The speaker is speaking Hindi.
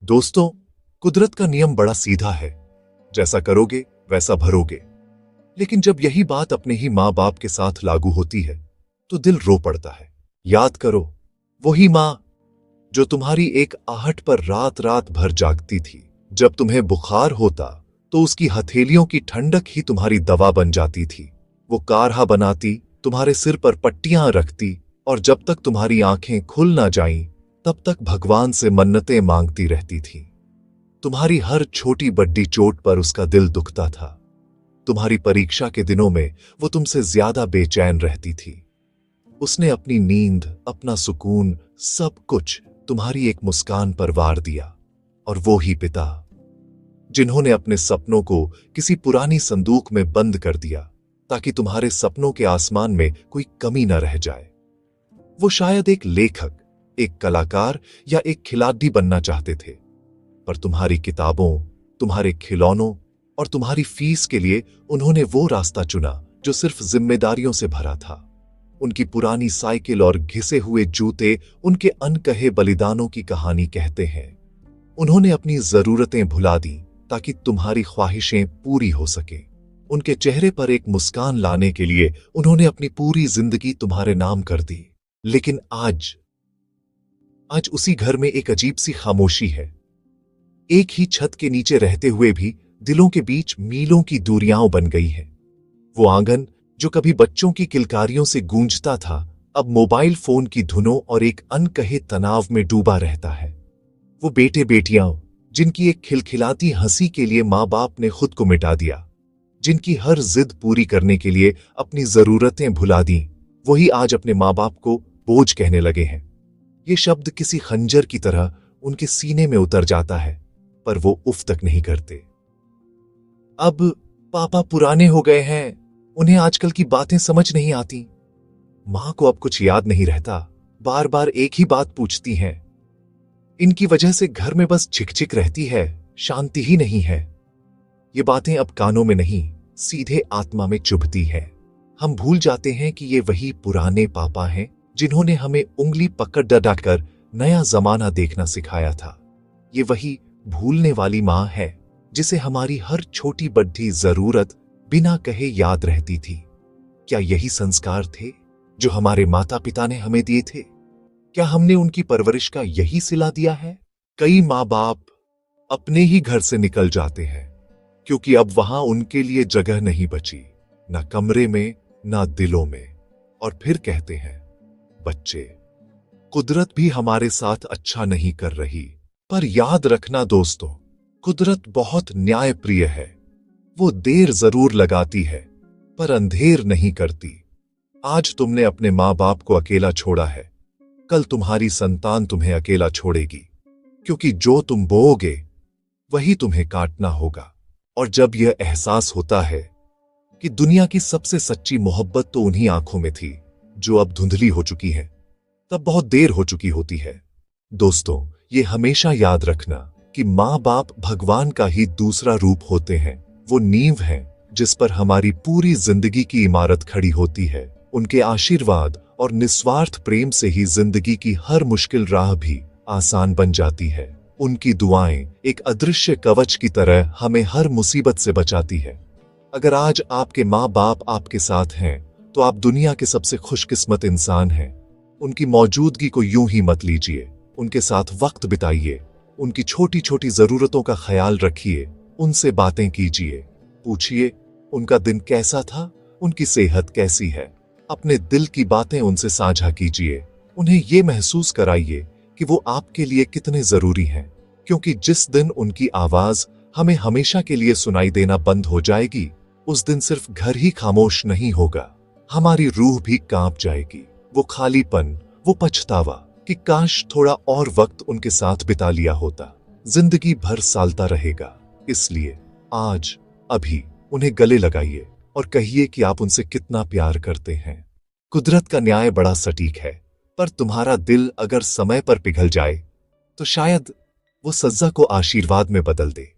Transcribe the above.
दोस्तों, कुदरत का नियम बड़ा सीधा है। जैसा करोगे वैसा भरोगे। लेकिन जब यही बात अपने ही माँ बाप के साथ लागू होती है तो दिल रो पड़ता है। याद करो, वही माँ जो तुम्हारी एक आहट पर रात रात भर जागती थी। जब तुम्हें बुखार होता तो उसकी हथेलियों की ठंडक ही तुम्हारी दवा बन जाती थी। वो काढ़ा बनाती, तुम्हारे सिर पर पट्टियां रखती और जब तक तुम्हारी आंखें खुल ना जाईं तब तक भगवान से मन्नतें मांगती रहती थी। तुम्हारी हर छोटी बड्डी चोट पर उसका दिल दुखता था। तुम्हारी परीक्षा के दिनों में वो तुमसे ज्यादा बेचैन रहती थी। उसने अपनी नींद, अपना सुकून, सब कुछ तुम्हारी एक मुस्कान पर वार दिया। और वो ही पिता जिन्होंने अपने सपनों को किसी पुरानी संदूक में बंद कर दिया ताकि तुम्हारे सपनों के आसमान में कोई कमी न रह जाए। वो शायद एक लेखक, एक कलाकार या एक खिलाड़ी बनना चाहते थे, पर तुम्हारी किताबों, तुम्हारे खिलौनों और तुम्हारी फीस के लिए उन्होंने वो रास्ता चुना जो सिर्फ जिम्मेदारियों से भरा था। उनकी पुरानी साइकिल और घिसे हुए जूते उनके अनकहे बलिदानों की कहानी कहते हैं। उन्होंने अपनी जरूरतें भुला दी ताकि तुम्हारी ख्वाहिशें पूरी हो सके। उनके चेहरे पर एक मुस्कान लाने के लिए उन्होंने अपनी पूरी जिंदगी तुम्हारे नाम कर दी। लेकिन आज उसी घर में एक अजीब सी खामोशी है। एक ही छत के नीचे रहते हुए भी दिलों के बीच मीलों की दूरियां बन गई है। वो आंगन जो कभी बच्चों की किलकारियों से गूंजता था, अब मोबाइल फोन की धुनों और एक अनकहे तनाव में डूबा रहता है। वो बेटे बेटियां जिनकी एक खिलखिलाती हंसी के लिए माँ बाप ने खुद को मिटा दिया, जिनकी हर जिद पूरी करने के लिए अपनी जरूरतें भुला दी, वही आज अपने माँ बाप को बोझ कहने लगे हैं। ये शब्द किसी खंजर की तरह उनके सीने में उतर जाता है, पर वो उफ तक नहीं करते। अब पापा पुराने हो गए हैं, उन्हें आजकल की बातें समझ नहीं आती। मां को अब कुछ याद नहीं रहता, बार बार एक ही बात पूछती हैं। इनकी वजह से घर में बस झिकझिक रहती है, शांति ही नहीं है। ये बातें अब कानों में नहीं, सीधे आत्मा में चुभती है। हम भूल जाते हैं कि ये वही पुराने पापा हैं जिन्होंने हमें उंगली पकड़ डटाकर नया जमाना देखना सिखाया था। ये वही भूलने वाली मां है जिसे हमारी हर छोटी बड़ी जरूरत बिना कहे याद रहती थी। क्या यही संस्कार थे जो हमारे माता पिता ने हमें दिए थे? क्या हमने उनकी परवरिश का यही सिला दिया है? कई माँ बाप अपने ही घर से निकल जाते हैं क्योंकि अब वहां उनके लिए जगह नहीं बची, ना कमरे में ना दिलों में। और फिर कहते हैं, बच्चे, कुदरत भी हमारे साथ अच्छा नहीं कर रही। पर याद रखना दोस्तों, कुदरत बहुत न्यायप्रिय है। वो देर जरूर लगाती है पर अंधेर नहीं करती। आज तुमने अपने माँ बाप को अकेला छोड़ा है, कल तुम्हारी संतान तुम्हें अकेला छोड़ेगी, क्योंकि जो तुम बोओगे वही तुम्हें काटना होगा। और जब यह एहसास होता है कि दुनिया की सबसे सच्ची मोहब्बत तो उन्हीं आंखों में थी जो अब धुंधली हो चुकी है, तब बहुत देर हो चुकी होती है। दोस्तों, ये हमेशा याद रखना कि माँ बाप भगवान का ही दूसरा रूप होते हैं। वो नींव है जिस पर हमारी पूरी जिंदगी की इमारत खड़ी होती है। उनके आशीर्वाद और निस्वार्थ प्रेम से ही जिंदगी की हर मुश्किल राह भी आसान बन जाती है। उनकी दुआएं एक अदृश्य कवच की तरह हमें हर मुसीबत से बचाती है। अगर आज आपके माँ बाप आपके साथ हैं तो आप दुनिया के सबसे खुशकिस्मत इंसान हैं। उनकी मौजूदगी को यूं ही मत लीजिए, उनके साथ वक्त बिताइए, उनकी छोटी छोटी जरूरतों का ख्याल रखिए, उनसे बातें कीजिए, पूछिए उनका दिन कैसा था, उनकी सेहत कैसी है। अपने दिल की बातें उनसे साझा कीजिए। उन्हें यह महसूस कराइए कि वो आपके लिए कितने जरूरी हैं, क्योंकि जिस दिन उनकी आवाज हमें हमेशा के लिए सुनाई देना बंद हो जाएगी, उस दिन सिर्फ घर ही खामोश नहीं होगा, हमारी रूह भी कांप जाएगी। वो खालीपन, वो पछतावा कि काश थोड़ा और वक्त उनके साथ बिता लिया होता, जिंदगी भर सालता रहेगा। इसलिए आज, अभी उन्हें गले लगाइए और कहिए कि आप उनसे कितना प्यार करते हैं। कुदरत का न्याय बड़ा सटीक है, पर तुम्हारा दिल अगर समय पर पिघल जाए तो शायद वो सज्जा को आशीर्वाद में बदल दे।